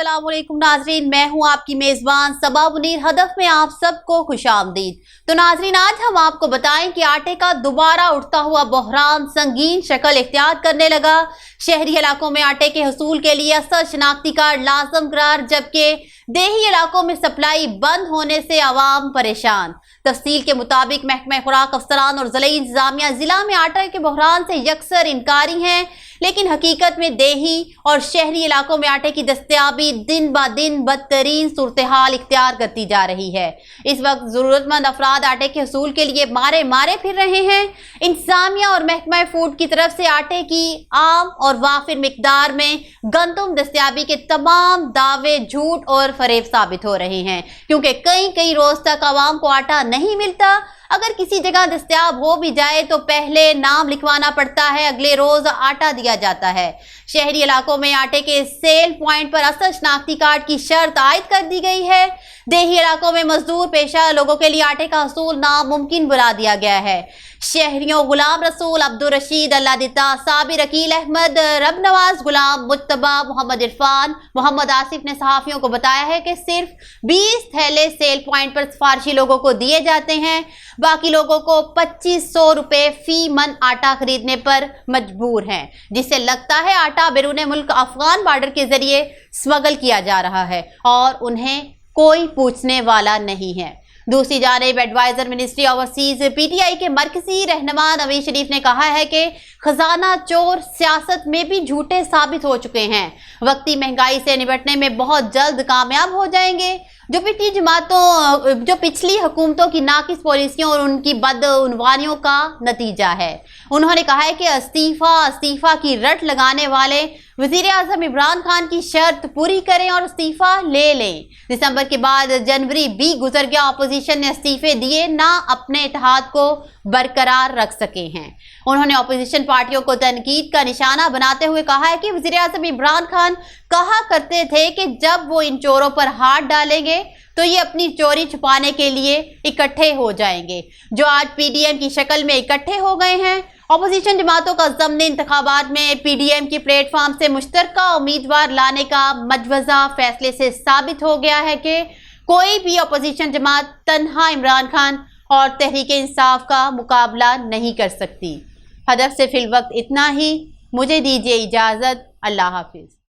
अस्सलाम वालेकुम नाजरीन, मैं हूं आपकी मेज़बान सबा मुनीर। हदफ में आप सबको खुशामदीद। तो नाजरीन, आज हम आपको बताएं कि आटे का दोबारा उठता हुआ बहरान संगीन शक्ल इख्तियार करने लगा। शहरी इलाकों में आटे के हसूल के लिए असल शनाख्ती कार्ड लाजम करार, जबकि देही इलाकों में सप्लाई बंद होने से आवाम परेशान। तफसील के मुताबिक महकमा खुराक अफसरान और ज़िला इंतजामिया जिला में आटे के बहरान से यकसर इनकारी हैं, लेकिन हकीकत में देही और शहरी इलाकों में आटे की दस्तयाबी दिन ब दिन बदतरीन सूरत हाल इख्तियार करती जा रही है। इस वक्त ज़रूरतमंद अफराद आटे के हसूल के लिए मारे फिर रहे हैं। इंतजामिया और महकमा फूड की तरफ से आटे की आम और वाफिर मिकदार में गंदम दस्तयाबी के तमाम दावे झूठ और फरेब साबित हो रहे हैं, क्योंकि कई रोज तक आवाम को आटा नहीं मिलता। अगर किसी जगह दस्तयाब हो भी जाए तो पहले नाम लिखवाना पड़ता है, अगले रोज आटा दिया जाता है। शहरी इलाकों में आटे के सेल पॉइंट पर असल शनाख्ती कार्ड की शर्त आयद कर दी गई है। देही इलाकों में मजदूर पेशा लोगों के लिए आटे का हसूल नामुमकिन बना दिया गया है। शहरियों गुलाम रसूल, अब्दुल रशीद, अल्लाह दिता, साबिर, अकील अहमद, रब नवाज, गुलाम मुज्तबा, मोहम्मद इरफान, मोहम्मद आसिफ ने सहाफियों को बताया है कि सिर्फ 20 थैले सेल पॉइंट पर सिफारशी लोगों को दिए जाते हैं। बाकी लोगों को 2500 रुपए फी मन आटा खरीदने पर मजबूर हैं, जिससे लगता है आटा बैरून मुल्क अफगान बॉर्डर के जरिए स्मगल किया जा रहा है और उन्हें कोई पूछने वाला नहीं है। दूसरी जानिब एडवाइजर मिनिस्ट्री ओवरसीज PTI के मरकजी रहनुमा नवीज शरीफ ने कहा है कि खजाना चोर सियासत में भी झूठे साबित हो चुके हैं। वक्ती महंगाई से निपटने में बहुत जल्द कामयाब हो जाएंगे। जो पिछली हुकूमतों की नाकिस पॉलिसियों और उनकी बदउनवानियों का नतीजा है। उन्होंने कहा है कि इस्तीफा की रट लगाने वाले वजीर आजम इमरान खान की शर्त पूरी करें और इस्तीफा ले लें। दिसंबर के बाद जनवरी भी गुजर गया, अपोजिशन ने इस्तीफे दिए ना अपने इत्तेहाद को बरकरार रख सके हैं। उन्होंने अपोजिशन पार्टियों को तनकीद का निशाना बनाते हुए कहा है कि वजीर आजम इमरान खान कहा करते थे कि जब वो इन चोरों पर हाथ डालेंगे तो ये अपनी चोरी छुपाने के लिए इकट्ठे हो जाएंगे, जो आज PDM की शक्ल में इकट्ठे हो गए हैं। अपोजिशन जमातों का ज़मनी इंतखाबात में PDM के प्लेटफॉर्म से मुश्तरका उम्मीदवार लाने का मजवज़ा फैसले से साबित हो गया है कि कोई भी अपोजिशन जमात तन्हा इमरान खान और तहरीक इंसाफ का मुकाबला नहीं कर सकती। हदफ से फिल वक्त इतना ही। मुझे दीजिए इजाज़त। अल्लाह हाफिज़।